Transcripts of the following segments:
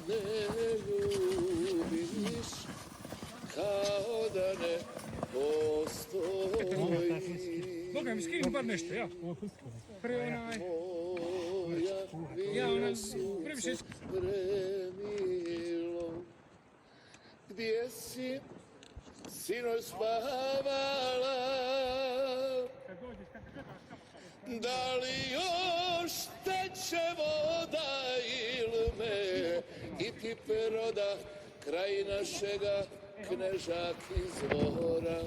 ne ljubiš, kao da ne postoji. Boga mi skinu bar nešto, ja. Pre onaj... Ja onaj... Previše... Premilo, gdje si sinoć spavala? Da li još teče voda ili me i ti peroda kraj našega Knežak izvora?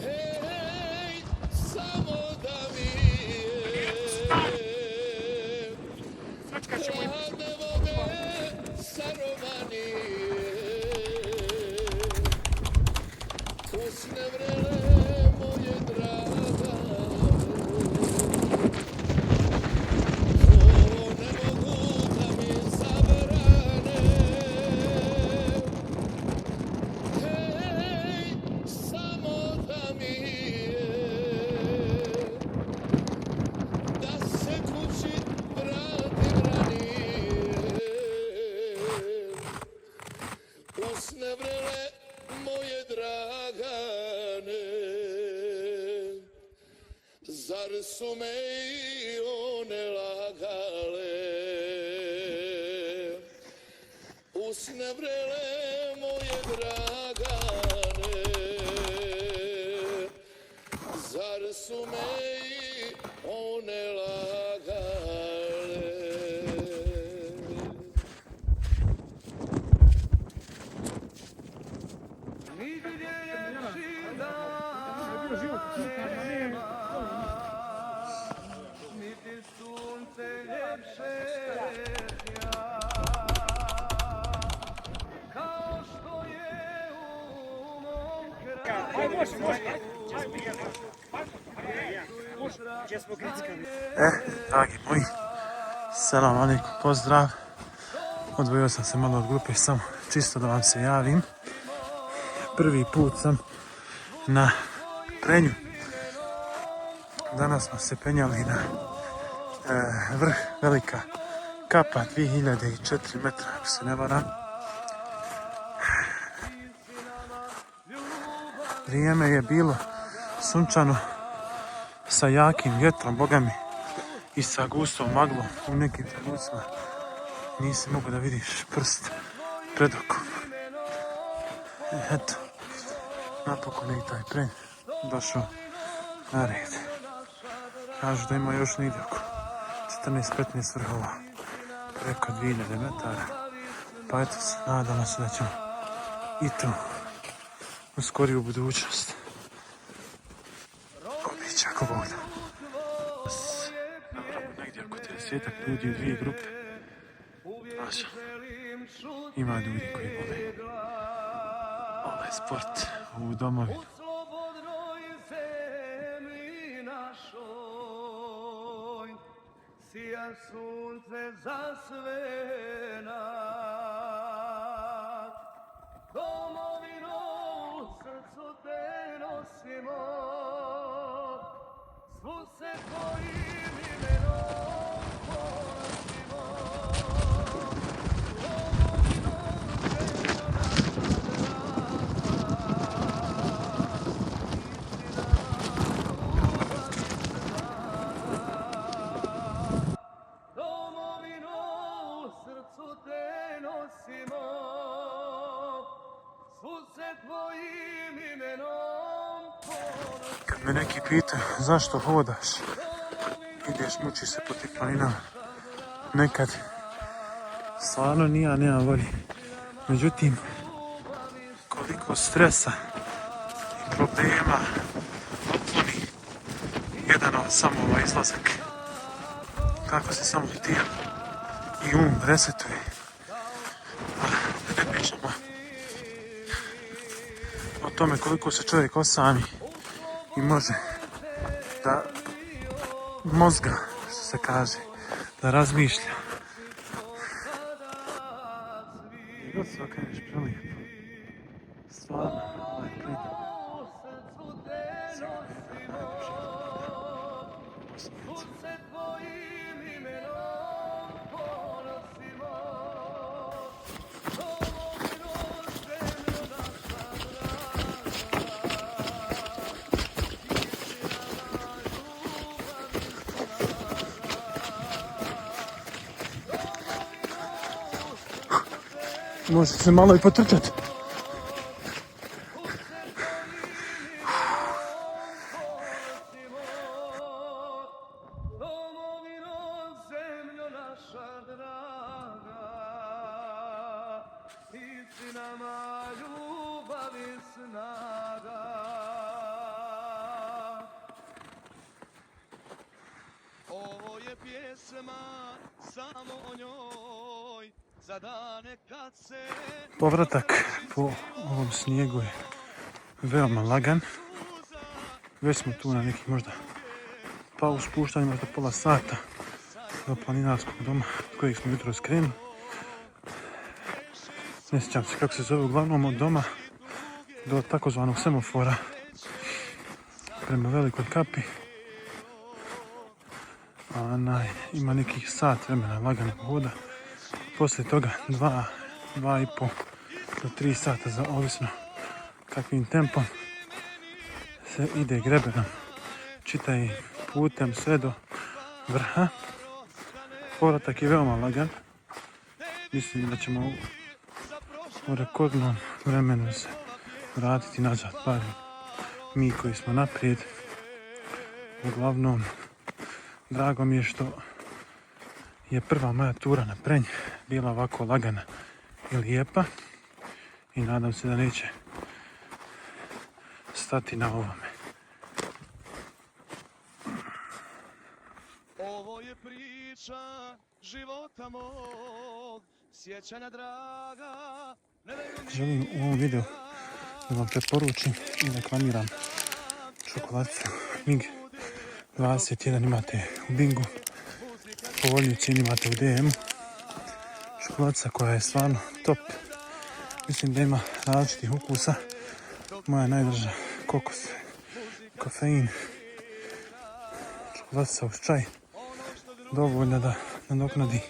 Hej, samo da mi je hladne vode sa Romanije, usne vrele moje draga, to ne mogu da mi zabrane. Hej, samo da mi je da se kući vratim ranije, usne vrele moje dragane, zar su me i one lagale? Usne vrele moje dragane, zar su me i one lagale? Nigdje ljepši dan nema, niti sunce ljepše sja, kao što je u mom kraju. Dragi moji, selam alejkum, pozdrav. Odvojio sam se malo od grupe, samo čisto da vam se javim. Prvi put sam na penju. Danas smo se penjali na vrh Velika Kapa, 2004 metra, ako se ne varam. Vrijeme je bilo sunčano sa jakim vjetrom, boga mi, i sa gustom maglom. U nekim trenucima nisi mogu da vidiš prst pred okom. Eto, napokon je i taj penj došao na red. Kažu da ima još negdje oko 14-15 vrhova, preko 2000 metara. Pa eto, nadamo se da ćemo i to u skoriju budućnost obići ako Bog da. Negdje oko 30-ak ljudi u dvije grupe. Maša, ima ljudi koji vole ovaj sport u domovini. U slobodnoj zemlji našoj sija sunce za sve nas. Domovino, u srcu te nosimo, svu se tvojim imenom ponosimo. Domovino, ženo domovino, u srcu te nosimo, svu se tvojim imenom ponosimo. Kad me neki pitaju zašto hodaš, ideš, mučiš se po tih planinama, nekad stvarno ni ja nemam volje. Međutim, koliko stresa i problema otkloni jedan samo ovaj izlazak. Kako se samo tijelo i resetuje. Ne pričamo o tome koliko se čovjek osami i može da mozga, što se kaže, da razmišlja. I god se okreneš prelijepo. Stvarno, ovaj plin. Sigurno je najljepša. Može se malo i potrčati. Domovino, zemljo naša draga, istinama ljubavi snaga. Ovo je pjesma samo o njoj, za dane kad se Povratak po ovom snijegu je veoma lagan. Već smo tu na nekih možda pa u spuštanju možda pola sata do planinarskog doma od kojeg smo jutro skrenuli. Ne sjećam se kako se zove, uglavnom od doma do takozvanog semafora prema Velikoj Kapi. Ima nekih sat vremena laganog hoda. Poslije toga 2,5 do 3 sata, za ovisno kakvim tempom se ide grebenom, čitaj putem sve do vrha. Povratak je veoma lagan. Mislim da ćemo u rekordnom vremenu se vratiti nazad, bar mi koji smo naprijed. Uglavnom, drago mi je što je prva moja tura na Prenj bila ovako lagana i lijepa i nadam se da neće stati na ovome. ovo je priča života mog, sjećanja draga. Želim u ovom videu da vam preporučim i reklamiram čokoladicu MIG 21, imate u Bingu, povoljniju cijenu imate u DM-u. Čokoladica koja je stvarno top. Mislim da ima različitih ukusa. Moja najdrža kokos, kofein. Čokoladica uz čaj. Dovoljno da nadoknadi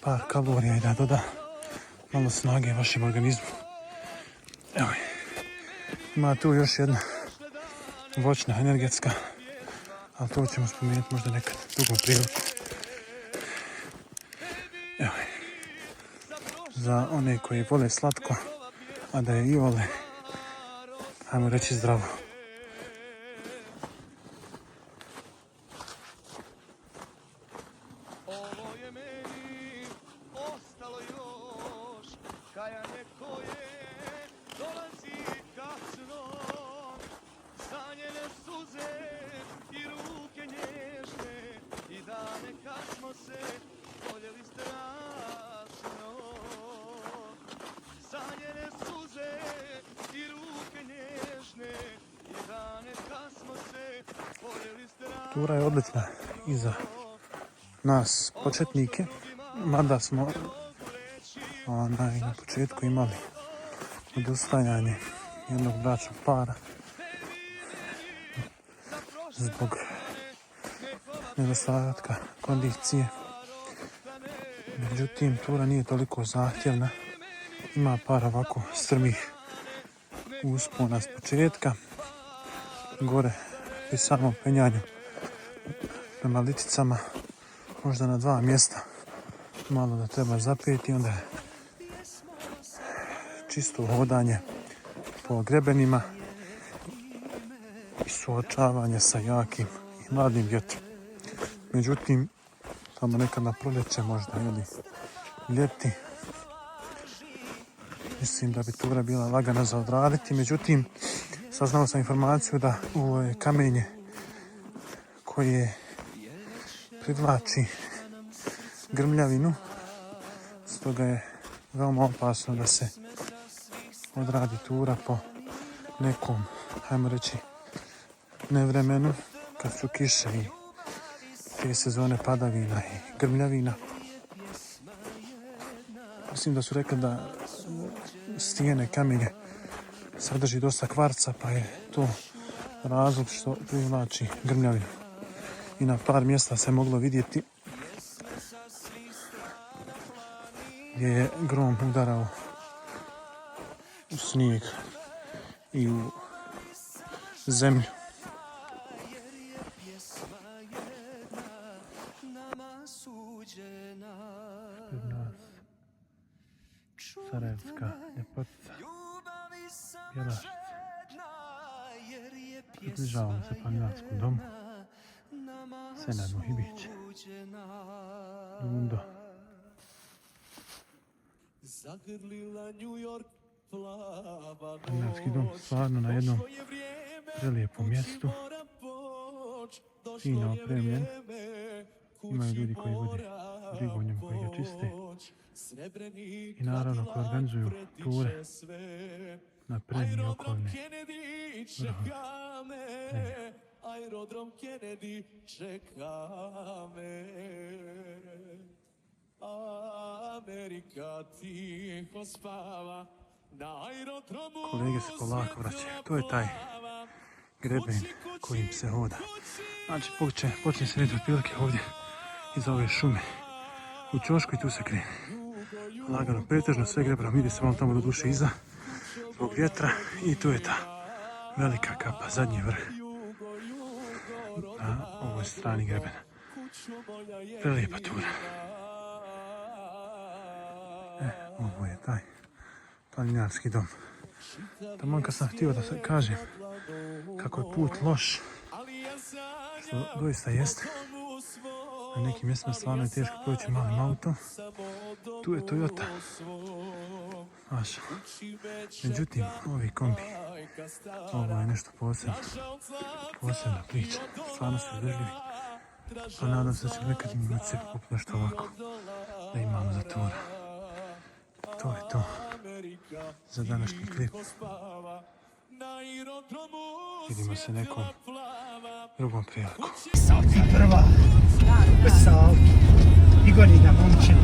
par kalorija i da doda malo snage vašem organizmu. Evo je. Ima tu još jedna voćna, energetska, ali to ćemo spomenuti možda nekad drugom priliku. Evo je. Za one koji vole slatko, a da je i vole, ajmo reći zdravo. Ovo je meni ostalo još, kajanje koje dolazi kasno, sanjene suze i ruke nježne, i dane kad smo se voljeli strašno. Sanjene suze i ruke nježne, i dane kad smo se voljeli strašno. Tura je odlična i za nas početnike, mada smo na početku imali odustajanje jednog bračnog para zbog nedostatka kondicije. Međutim, tura nije toliko zahtjevna. Ima par ovako strmih uspona s početka. Gore pri samom penjanju prema Liticama, možda na 2 mjesta malo da trebaš zapeti, onda je čisto hodanje po grebenima i suočavanje sa jakim i hladnim vjetrom. Međutim, tamo nekad na proljeće, možda ili ljeti, mislim da bi tura bila lagana za odraditi. Međutim, saznao sam informaciju da ovo je kamenje koje privlači grmljavinu, stoga je veoma opasno da se odradi tura po nekom, hajmo reći, nevremenu, kad su kiše i te sezone padavina i grmljavina. Mislim da su rekli da stijene kamenje sadrži dosta kvarca, pa je to razlog što privlači grmljavinu. I na par mjesta se moglo vidjeti gdje je grom udarao u snijeg i u zemlju. Sarajevska ljepotica, Bjelašnica. Približavamo se planinarskom domu, Senad Muhibić, Dundo. Planinarski dom stvarno na jednom prelijepom mjestu, fino opremljen. Imaju ljudi koji vode brigu o njemu, koji ga čiste. I naravno koji organizuju ture na prednji okolne vrhove. Aerodrom Kennedy čeka me. Amerika tiho spava na aerodromu. Kolege se polako vraćaju. To je taj greben kojim se hoda. Znači počne se vidjeti otprilike ovdje iz ove šume u ćošku i tu se krene. Lagano, pretežno sve grebenom, ide se malo tamo do duše iza zbog vjetra i tu je ta velika kapa, zadnji vrh na ovoj strani grebena. Prelijepa tura. Ovo je taj planinarski dom. Taman kad sam htio da se kažem kako je put loš, što doista jeste, na nekim mjestima stvarno je teško proći malim autom. Tu je Toyota. Međutim, ovi kombi, ovo je nešto posebno. Posebna priča. Stvarno su izdržljivi. Pa nadam se da će nekad imati se poput nešto ovako da imamo za turu. To je to za današnji klip. Vidimo se nekom drugom prilikom. Prva. Salka. Igorina momčina.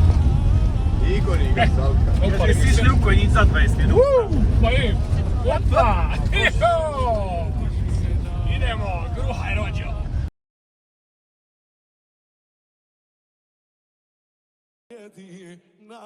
Igorina Salka. Opa, Svi šli u Konjica 20 minuta. Pa je. Opa! Idemo, gruha je rođo. Na